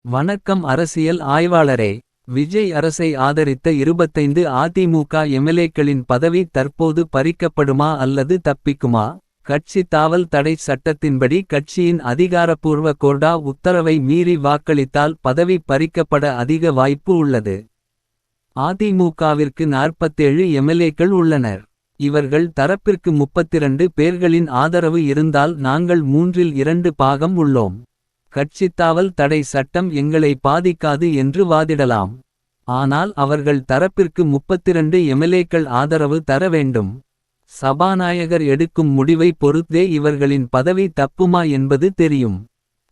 வணக்கம் அரசியல் ஆய்வாளரே. விஜய் அரசை ஆதரித்த 25 அதிமுக எம்எல்ஏக்களின் பதவி தற்போது பறிக்கப்படுமா அல்லது தப்பிக்குமா. கட்சி தாவல் தடை சட்டத்தின்படி கட்சியின் அதிகாரப்பூர்வ கொறடா உத்தரவை மீறி வாக்களித்தால் பதவி பறிக்கப்பட அதிக வாய்ப்பு உள்ளது. அதிமுகவிற்கு 47 எம்எல்ஏக்கள் உள்ளனர். இவர்கள் தரப்பிற்கு 32 பேர்களின் ஆதரவு இருந்தால் நாங்கள் மூன்றில் 2 பாகம் உள்ளோம். கட்சித்தாவல் தடை சட்டம் எங்களை பாதிக்காது என்று வாதிடலாம். ஆனால் அவர்கள் தரப்பிற்கு 32 எம்எல்ஏக்கள் ஆதரவு தர வேண்டும். சபாநாயகர் எடுக்கும் முடிவை பொறுத்தே இவர்களின் பதவி தப்புமா என்பது தெரியும்.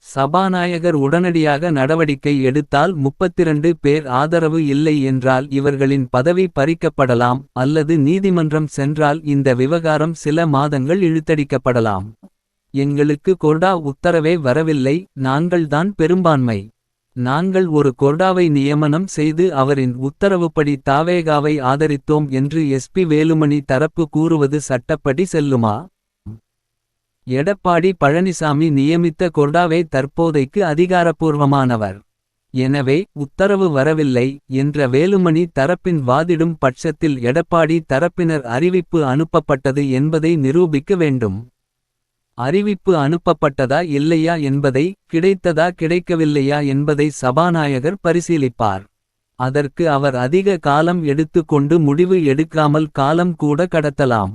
சபாநாயகர் உடனடியாக நடவடிக்கை எடுத்தால் 32 பேர் ஆதரவு இல்லை என்றால் இவர்களின் பதவி பறிக்கப்படலாம். அல்லது நீதிமன்றம் சென்றால் இந்த விவகாரம் சில மாதங்கள் இழுத்தடிக்கப்படலாம். எங்களுக்கு கொறடா உத்தரவே வரவில்லை. நாங்கள்தான் பெரும்பான்மை. நாங்கள் ஒரு கொறடாவை நியமனம் செய்து அவரின் உத்தரவுப்படி தாவேகாவை ஆதரித்தோம் என்று எஸ்பி வேலுமணி தரப்பு கூறுவது சட்டப்படி செல்லுமா. எடப்பாடி பழனிசாமி நியமித்த கொறடாவே தற்போதைக்கு அதிகாரப்பூர்வமானவர். எனவே உத்தரவு வரவில்லை என்ற வேலுமணி தரப்பின் வாதிடும் பட்சத்தில் எடப்பாடி தரப்பினர் அறிவிப்பு அனுப்பப்பட்டது என்பதை நிரூபிக்க வேண்டும். அறிவிப்பு அனுப்பப்பட்டதா இல்லையா என்பதை, கிடைத்ததா கிடைக்கவில்லையா என்பதை சபாநாயகர் பரிசீலிப்பார். அதற்கு அவர் அதிக காலம் எடுத்து கொண்டு முடிவு எடுக்காமல் காலம் கூட கடத்தலாம்.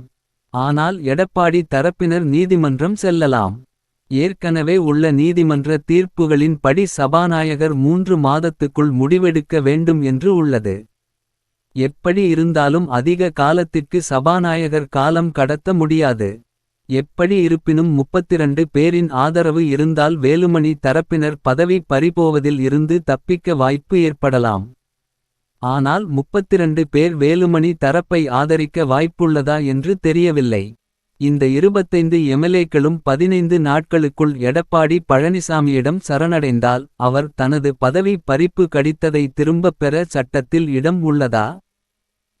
ஆனால் எடப்பாடி தரப்பினர் நீதிமன்றம் செல்லலாம். ஏற்கனவே உள்ள நீதிமன்ற தீர்ப்புகளின் படி சபாநாயகர் 3 மாதத்துக்குள் முடிவெடுக்க வேண்டும் என்று உள்ளது. எப்படி இருந்தாலும் அதிக காலத்திற்கு சபாநாயகர் காலம் கடத்த முடியாது. எப்படி இருப்பினும் 32 பேரின் ஆதரவு இருந்தால் வேலுமணி தரப்பினர் பதவி பறிபோவதில் இருந்து தப்பிக்க வாய்ப்பு ஏற்படலாம். ஆனால் 32 பேர் வேலுமணி தரப்பை ஆதரிக்க வாய்ப்புள்ளதா என்று தெரியவில்லை. இந்த 25 எம்எல்ஏக்களும் 15 நாட்களுக்குள் எடப்பாடி பழனிசாமியிடம் சரணடைந்தால் அவர் தனது பதவி பறிப்பு கடித்ததை திரும்பப் பெற சட்டத்தில் இடம் உள்ளதா.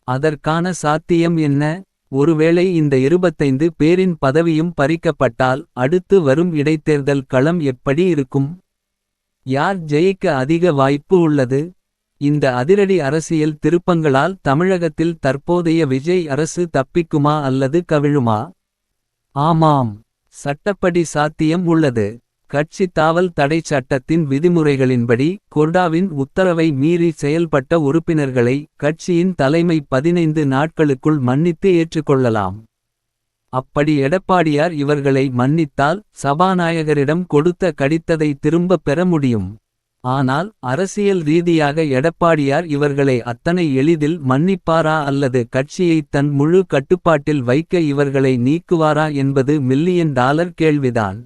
அதற்கான சாத்தியம் என்ன. ஒருவேளை இந்த 25 பேரின் பதவியும் பறிக்கப்பட்டால் அடுத்து வரும் இடைத்தேர்தல் களம் எப்படி இருக்கும். யார் ஜெயிக்க அதிக வாய்ப்பு உள்ளது. இந்த அதிரடி அரசியல் திருப்பங்களால் தமிழகத்தில் தற்போதைய விஜய் அரசு தப்பிக்குமா அல்லது கவிழுமா. ஆமாம், சட்டப்படி சாத்தியம் உள்ளது. கட்சி தாவல் தடை சட்டத்தின் விதிமுறைகளின்படி கொறடாவின் உத்தரவை மீறி செயல்பட்ட உறுப்பினர்களை கட்சியின் தலைமை 15 நாட்களுக்குள் மன்னித்து ஏற்றுக்கொள்ளலாம். அப்படி எடப்பாடியார் இவர்களை மன்னித்தால் சபாநாயகரிடம் கொடுத்த கடித்ததை திரும்பப் பெற முடியும். ஆனால் அரசியல் ரீதியாக எடப்பாடியார் இவர்களை அத்தனை எளிதில் மன்னிப்பாரா அல்லது கட்சியை தன் முழு கட்டுப்பாட்டில் வைக்க இவர்களை நீக்குவாரா என்பது மில்லியன் டாலர் கேள்விதான்.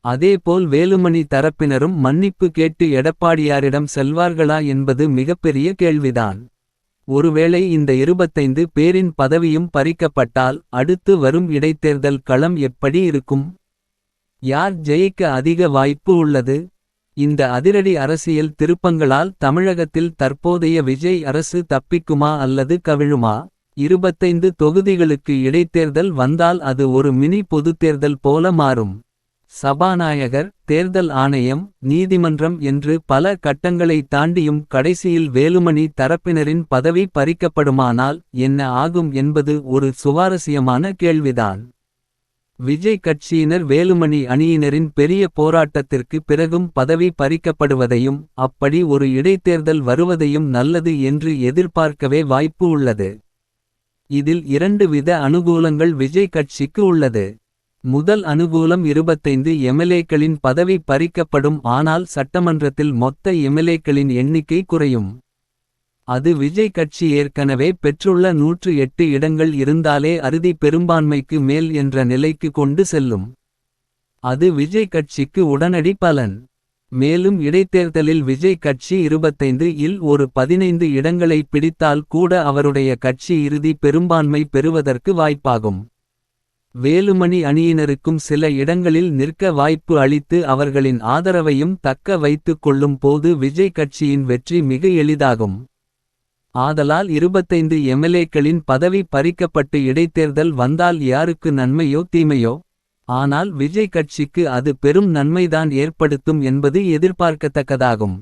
அதேபோல் வேலுமணி தரப்பினரும் மன்னிப்பு கேட்டு எடப்பாடியாரிடம் செல்வார்களா என்பது மிகப்பெரிய கேள்விதான். ஒருவேளை இந்த 25 பேரின் பதவியும் பறிக்கப்பட்டால் அடுத்து வரும் இடைத்தேர்தல் களம் எப்படி இருக்கும். யார் ஜெயிக்க அதிக வாய்ப்பு உள்ளது. இந்த அதிரடி அரசியல் திருப்பங்களால் தமிழகத்தில் தற்போதைய விஜய் அரசு தப்பிக்குமா அல்லது கவிழுமா. 25 தொகுதிகளுக்கு இடைத்தேர்தல் வந்தால் அது ஒரு மினி பொதுத்தேர்தல் போல மாறும். சபாநாயகர், தேர்தல் ஆணையம், நீதிமன்றம் என்று பல கட்டங்களை தாண்டியும் கடைசியில் வேலுமணி தரப்பினரின் பதவி பறிக்கப்படுமானால் என்ன ஆகும் என்பது ஒரு சுவாரஸ்யமான கேள்விதான். விஜய் கட்சியினர் வேலுமணி அணியினரின் பெரிய போராட்டத்திற்கு பிறகும் பதவி பறிக்கப்படுவதையும் அப்படி ஒரு இடைத்தேர்தல் வருவதையும் நல்லது என்று எதிர்பார்க்கவே வாய்ப்பு உள்ளது. இதில் 2 வித அனுகூலங்கள் விஜய் கட்சிக்கு உள்ளது. முதல் அனுகூலம் 25 எம்எல்ஏக்களின் பதவி பறிக்கப்படும். ஆனால் சட்டமன்றத்தில் மொத்த எம்எல்ஏக்களின் எண்ணிக்கை குறையும். அது விஜய் கட்சி ஏற்கனவே பெற்றுள்ள 108 இடங்கள் இருந்தாலே அறுதி பெரும்பான்மைக்கு மேல் என்ற நிலைக்கு கொண்டு செல்லும். அது விஜய் கட்சிக்கு உடனடி பலன். மேலும் இடைத்தேர்தலில் விஜய் கட்சி 25 இல் ஒரு 15 இடங்களை பிடித்தால் கூட அவருடைய கட்சி இறுதி பெரும்பான்மை பெறுவதற்கு வாய்ப்பாகும். வேலுமணி அணியினருக்கும் சில இடங்களில் நிற்க வாய்ப்பு அளித்து அவர்களின் ஆதரவையும் தக்க வைத்துக் கொள்ளும் போது விஜய் கட்சியின் வெற்றி மிக எளிதாகும். ஆதலால் 25 எம்எல்ஏக்களின் பதவி பறிக்கப்பட்டு இடைத்தேர்தல் வந்தால் யாருக்கு நன்மையோ தீமையோ. ஆனால் விஜய் கட்சிக்கு அது பெரும் நன்மைதான் ஏற்படுத்தும் என்பது எதிர்பார்க்கத்தக்கதாகும்.